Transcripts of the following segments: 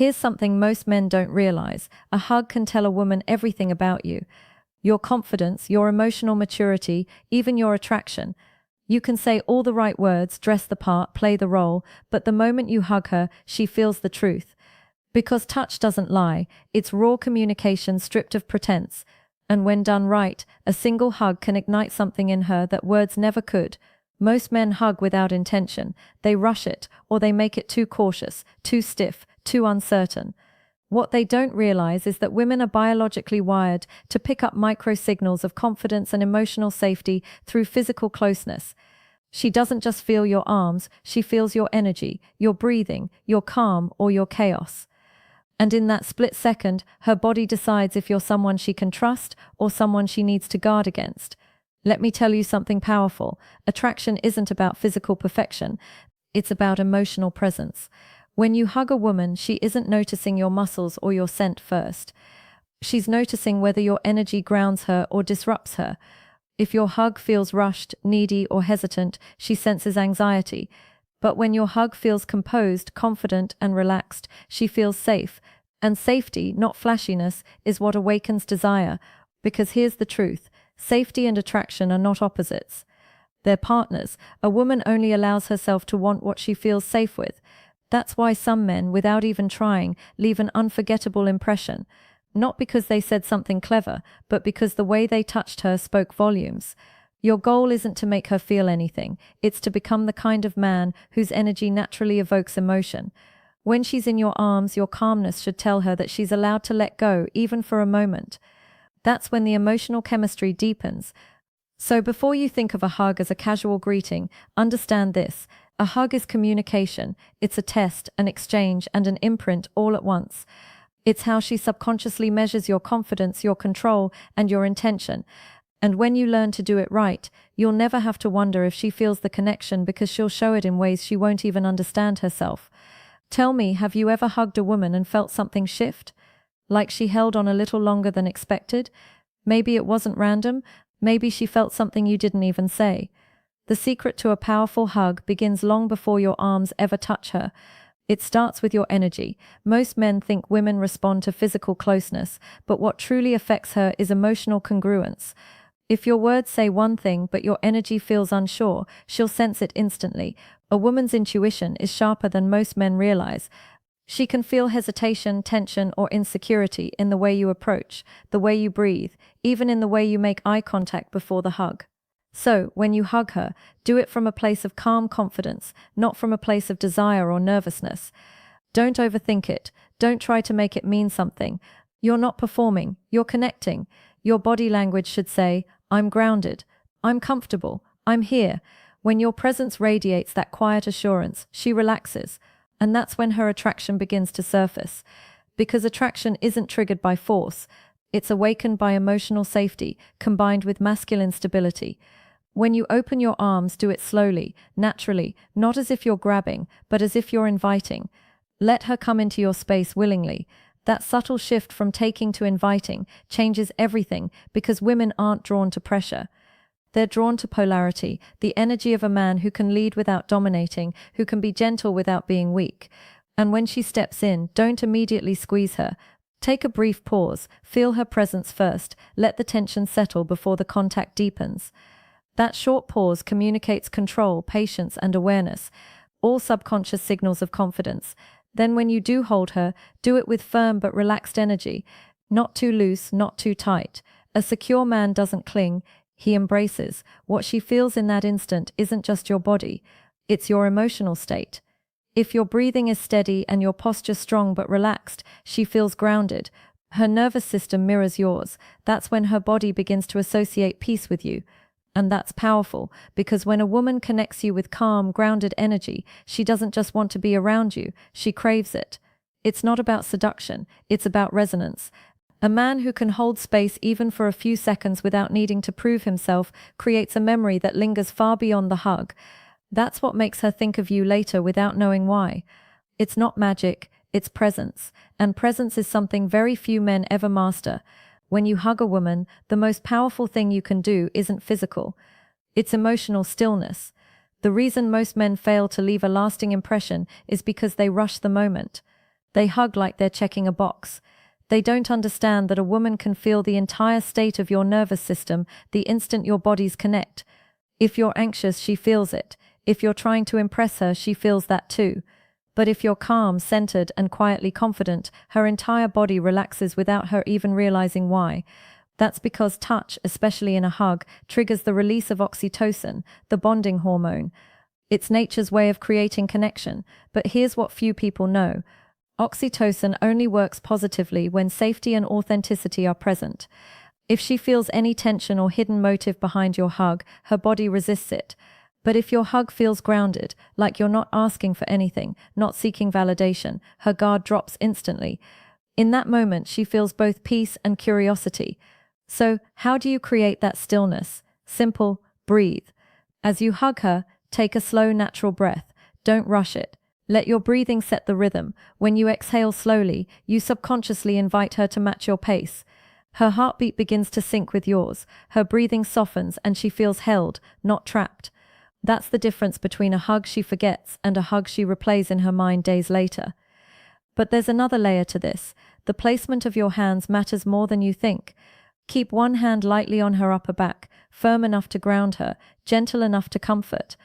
Here's something most men don't realize. A hug can tell a woman everything about you. Your confidence, your emotional maturity, even your attraction. You can say all the right words, dress the part, play the role, but the moment you hug her, she feels the truth. Because touch doesn't lie, it's raw communication stripped of pretense. And when done right, a single hug can ignite something in her that words never could. Most men hug without intention. They rush it, or they make it too cautious, too stiff, too uncertain. What they don't realize is that women are biologically wired to pick up micro signals of confidence and emotional safety through physical closeness. She doesn't just feel your arms, she feels your energy, your breathing, your calm, or your chaos. And in that split second, her body decides if you're someone she can trust or someone she needs to guard against. Let me tell you something powerful. Attraction isn't about physical perfection. It's about emotional presence. When you hug a woman, she isn't noticing your muscles or your scent first. She's noticing whether your energy grounds her or disrupts her. If your hug feels rushed, needy, or hesitant, she senses anxiety. But when your hug feels composed, confident, and relaxed, she feels safe. And safety, not flashiness, is what awakens desire. Because here's the truth. Safety and attraction are not opposites. They're partners. A woman only allows herself to want what she feels safe with. That's why some men, without even trying, leave an unforgettable impression. Not because they said something clever, but because the way they touched her spoke volumes. Your goal isn't to make her feel anything. It's to become the kind of man whose energy naturally evokes emotion. When she's in your arms, your calmness should tell her that she's allowed to let go, even for a moment. That's when the emotional chemistry deepens. So before you think of a hug as a casual greeting, understand this. A hug is communication. It's a test, an exchange, and an imprint all at once. It's how she subconsciously measures your confidence, your control, and your intention. And when you learn to do it right, you'll never have to wonder if she feels the connection because she'll show it in ways she won't even understand herself. Tell me, have you ever hugged a woman and felt something shift? Like she held on a little longer than expected? Maybe it wasn't random. Maybe she felt something you didn't even say. The secret to a powerful hug begins long before your arms ever touch her. It starts with your energy. Most men think women respond to physical closeness, but what truly affects her is emotional congruence. If your words say one thing but your energy feels unsure, she'll sense it instantly. A woman's intuition is sharper than most men realize. She can feel hesitation, tension, or insecurity in the way you approach, the way you breathe, even in the way you make eye contact before the hug. So, when you hug her, do it from a place of calm confidence, not from a place of desire or nervousness. Don't overthink it. Don't try to make it mean something. You're not performing, you're connecting. Your body language should say, I'm grounded, I'm comfortable, I'm here. When your presence radiates that quiet assurance, she relaxes. And that's when her attraction begins to surface. Because attraction isn't triggered by force. It's awakened by emotional safety, combined with masculine stability. When you open your arms, do it slowly, naturally, not as if you're grabbing, but as if you're inviting. Let her come into your space willingly. That subtle shift from taking to inviting changes everything because women aren't drawn to pressure. They're drawn to polarity, the energy of a man who can lead without dominating, who can be gentle without being weak. And when she steps in, don't immediately squeeze her. Take a brief pause, feel her presence first, let the tension settle before the contact deepens. That short pause communicates control, patience, and awareness, all subconscious signals of confidence. Then when you do hold her, do it with firm but relaxed energy, not too loose, not too tight. A secure man doesn't cling, he embraces. What she feels in that instant isn't just your body, it's your emotional state. If your breathing is steady and your posture strong but relaxed, she feels grounded. Her nervous system mirrors yours. That's when her body begins to associate peace with you. And that's powerful, because when a woman connects you with calm, grounded energy, she doesn't just want to be around you, she craves it. It's not about seduction, it's about resonance. A man who can hold space even for a few seconds without needing to prove himself creates a memory that lingers far beyond the hug. That's what makes her think of you later without knowing why. It's not magic, it's presence. And presence is something very few men ever master. When you hug a woman, the most powerful thing you can do isn't physical. It's emotional stillness. The reason most men fail to leave a lasting impression is because they rush the moment. They hug like they're checking a box. They don't understand that a woman can feel the entire state of your nervous system the instant your bodies connect. If you're anxious, she feels it. If you're trying to impress her, she feels that too. But if you're calm, centered, and quietly confident, her entire body relaxes without her even realizing why. That's because touch, especially in a hug, triggers the release of oxytocin, the bonding hormone. It's nature's way of creating connection. But here's what few people know. Oxytocin only works positively when safety and authenticity are present. If she feels any tension or hidden motive behind your hug, her body resists it. But if your hug feels grounded, like you're not asking for anything, not seeking validation, her guard drops instantly. In that moment, she feels both peace and curiosity. So, how do you create that stillness? Simple, breathe. As you hug her, take a slow, natural breath. Don't rush it. Let your breathing set the rhythm. When you exhale slowly, you subconsciously invite her to match your pace. Her heartbeat begins to sync with yours. Her breathing softens and she feels held, not trapped. That's the difference between a hug she forgets and a hug she replays in her mind days later. But there's another layer to this. The placement of your hands matters more than you think. Keep one hand lightly on her upper back, firm enough to ground her, gentle enough to comfort.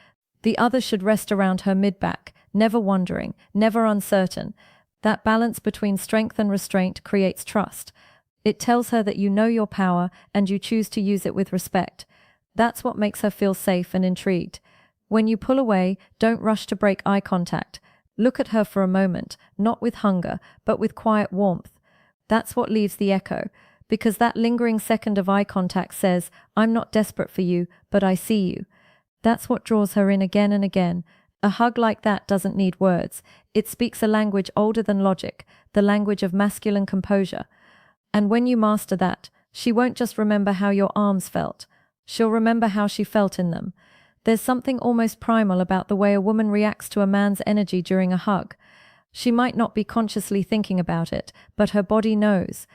The other should rest around her mid-back, never wandering, never uncertain. That balance between strength and restraint creates trust. It tells her that you know your power and you choose to use it with respect. That's what makes her feel safe and intrigued. When you pull away, don't rush to break eye contact. Look at her for a moment, not with hunger, but with quiet warmth. That's what leaves the echo, because that lingering second of eye contact says, "I'm not desperate for you, but I see you." That's what draws her in again and again. A hug like that doesn't need words. It speaks a language older than logic, the language of masculine composure. And when you master that, she won't just remember how your arms felt. She'll remember how she felt in them. There's something almost primal about the way a woman reacts to a man's energy during a hug. She might not be consciously thinking about it, but her body knows.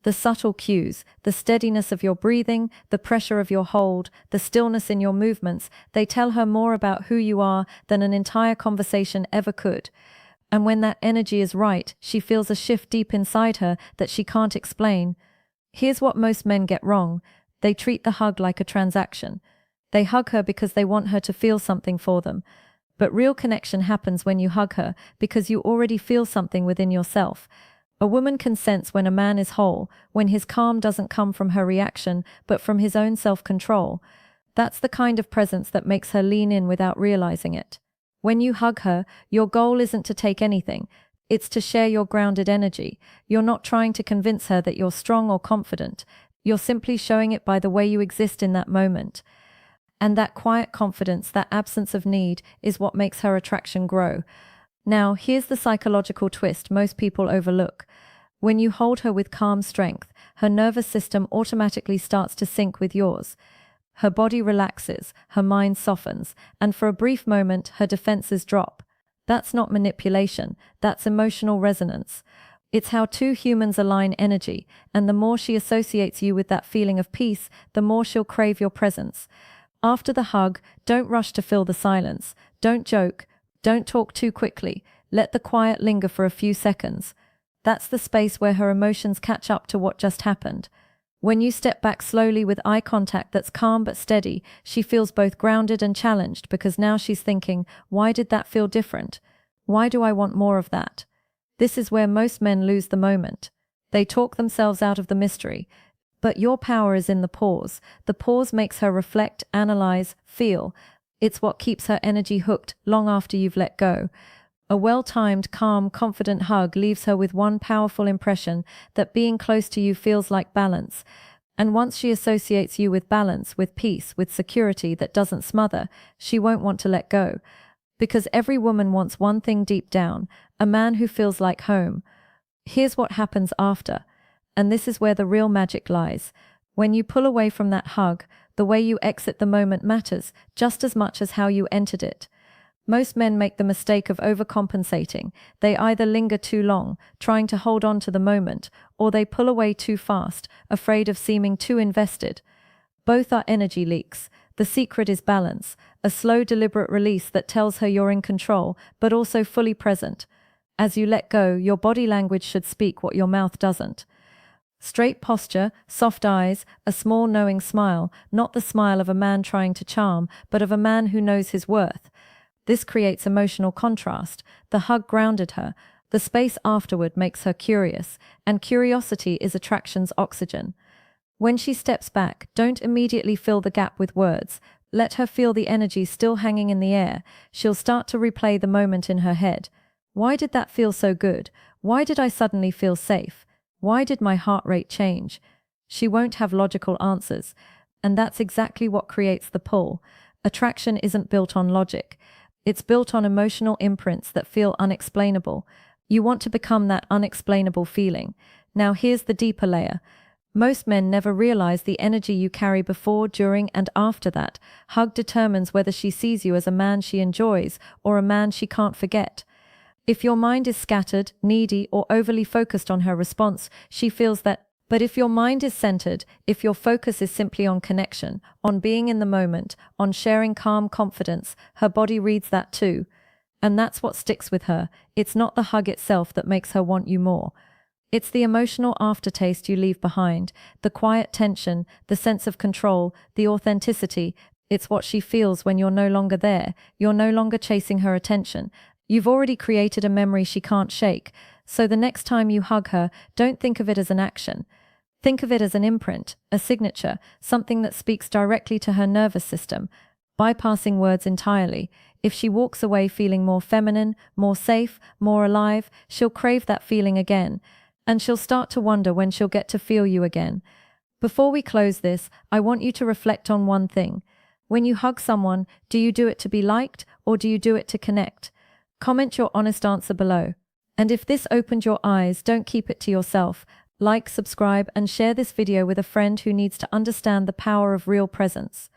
The subtle cues, the steadiness of your breathing, the pressure of your hold, the stillness in your movements, they tell her more about who you are than an entire conversation ever could. And when that energy is right, she feels a shift deep inside her that she can't explain. Here's what most men get wrong. They treat the hug like a transaction. They hug her because they want her to feel something for them. But real connection happens when you hug her because you already feel something within yourself. A woman can sense when a man is whole, when his calm doesn't come from her reaction, but from his own self-control. That's the kind of presence that makes her lean in without realizing it. When you hug her, your goal isn't to take anything. It's to share your grounded energy. You're not trying to convince her that you're strong or confident. You're simply showing it by the way you exist in that moment. And that quiet confidence, that absence of need, is what makes her attraction grow. Now, here's the psychological twist most people overlook. When you hold her with calm strength, her nervous system automatically starts to sync with yours. Her body relaxes, her mind softens, and for a brief moment, her defenses drop. That's not manipulation, that's emotional resonance. It's how two humans align energy, and the more she associates you with that feeling of peace, the more she'll crave your presence. After the hug, don't rush to fill the silence. Don't joke. Don't talk too quickly. Let the quiet linger for a few seconds. That's the space where her emotions catch up to what just happened. When you step back slowly with eye contact that's calm but steady, she feels both grounded and challenged because now she's thinking, why did that feel different? Why do I want more of that? This is where most men lose the moment. They talk themselves out of the mystery. But your power is in the pause. The pause makes her reflect, analyze, feel. It's what keeps her energy hooked long after you've let go. A well-timed, calm, confident hug leaves her with one powerful impression, that being close to you feels like balance. And once she associates you with balance, with peace, with security that doesn't smother, she won't want to let go. Because every woman wants one thing deep down, a man who feels like home. Here's what happens after. And this is where the real magic lies. When you pull away from that hug, the way you exit the moment matters just as much as how you entered it. Most men make the mistake of overcompensating. They either linger too long, trying to hold on to the moment, or they pull away too fast, afraid of seeming too invested. Both are energy leaks. The secret is balance, a slow, deliberate release that tells her you're in control, but also fully present. As you let go, your body language should speak what your mouth doesn't. Straight posture, soft eyes, a small knowing smile, not the smile of a man trying to charm, but of a man who knows his worth. This creates emotional contrast. The hug grounded her. The space afterward makes her curious, and curiosity is attraction's oxygen. When she steps back, don't immediately fill the gap with words. Let her feel the energy still hanging in the air. She'll start to replay the moment in her head. Why did that feel so good? Why did I suddenly feel safe? Why did my heart rate change? She won't have logical answers. And that's exactly what creates the pull. Attraction isn't built on logic. It's built on emotional imprints that feel unexplainable. You want to become that unexplainable feeling. Now here's the deeper layer. Most men never realize the energy you carry before, during, and after that. Hug determines whether she sees you as a man she enjoys or a man she can't forget. If your mind is scattered, needy, or overly focused on her response, she feels that. But if your mind is centered, if your focus is simply on connection, on being in the moment, on sharing calm confidence, her body reads that too. And that's what sticks with her. It's not the hug itself that makes her want you more. It's the emotional aftertaste you leave behind, the quiet tension, the sense of control, the authenticity. It's what she feels when you're no longer there. You're no longer chasing her attention. You've already created a memory she can't shake. So the next time you hug her, don't think of it as an action. Think of it as an imprint, a signature, something that speaks directly to her nervous system, bypassing words entirely. If she walks away feeling more feminine, more safe, more alive, she'll crave that feeling again. And she'll start to wonder when she'll get to feel you again. Before we close this, I want you to reflect on one thing. When you hug someone, do you do it to be liked or do you do it to connect? Comment your honest answer below. And if this opened your eyes, don't keep it to yourself. Like, subscribe, and share this video with a friend who needs to understand the power of real presence.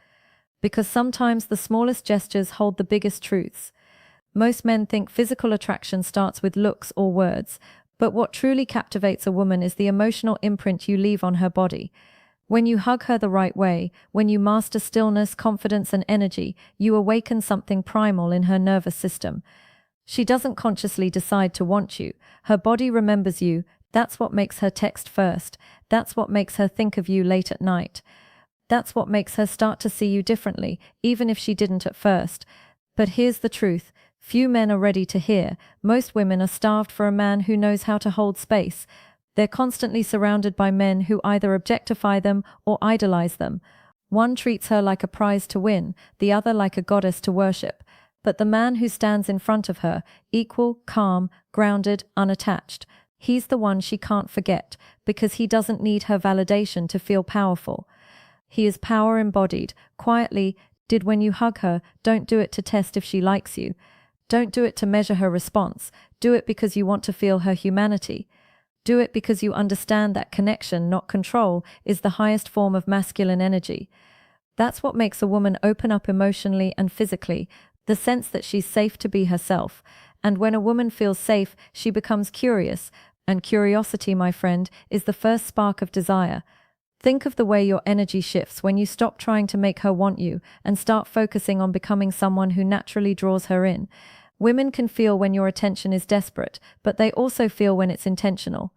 Because sometimes the smallest gestures hold the biggest truths. Most men think physical attraction starts with looks or words, but what truly captivates a woman is the emotional imprint you leave on her body. When you hug her the right way, when you master stillness, confidence, and energy, you awaken something primal in her nervous system. She doesn't consciously decide to want you. Her body remembers you. That's what makes her text first. That's what makes her think of you late at night. That's what makes her start to see you differently, even if she didn't at first. But here's the truth. Few men are ready to hear. Most women are starved for a man who knows how to hold space. They're constantly surrounded by men who either objectify them or idolize them. One treats her like a prize to win, the other like a goddess to worship. But the man who stands in front of her, equal, calm, grounded, unattached, he's the one she can't forget, because he doesn't need her validation to feel powerful. He is power embodied, quietly. When you hug her, don't do it to test if she likes you. Don't do it to measure her response. Do it because you want to feel her humanity. Do it because you understand that connection, not control, is the highest form of masculine energy. That's what makes a woman open up emotionally and physically, the sense that she's safe to be herself. And when a woman feels safe, she becomes curious. And curiosity, my friend, is the first spark of desire. Think of the way your energy shifts when you stop trying to make her want you and start focusing on becoming someone who naturally draws her in. Women can feel when your attention is desperate, but they also feel when it's intentional.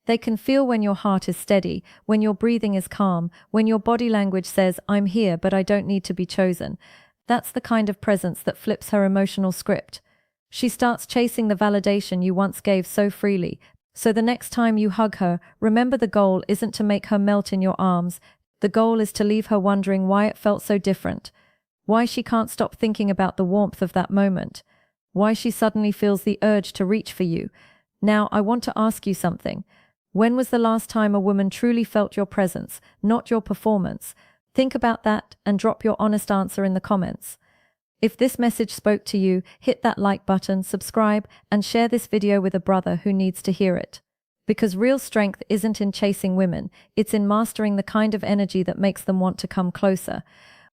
They can feel when your heart is steady, when your breathing is calm, when your body language says, "I'm here, but I don't need to be chosen." That's the kind of presence that flips her emotional script. She starts chasing the validation you once gave so freely. So the next time you hug her, remember the goal isn't to make her melt in your arms. The goal is to leave her wondering why it felt so different. Why she can't stop thinking about the warmth of that moment. Why she suddenly feels the urge to reach for you. Now, I want to ask you something. When was the last time a woman truly felt your presence, not your performance? Think about that and drop your honest answer in the comments. If this message spoke to you, hit that like button, subscribe, and share this video with a brother who needs to hear it. Because real strength isn't in chasing women, it's in mastering the kind of energy that makes them want to come closer.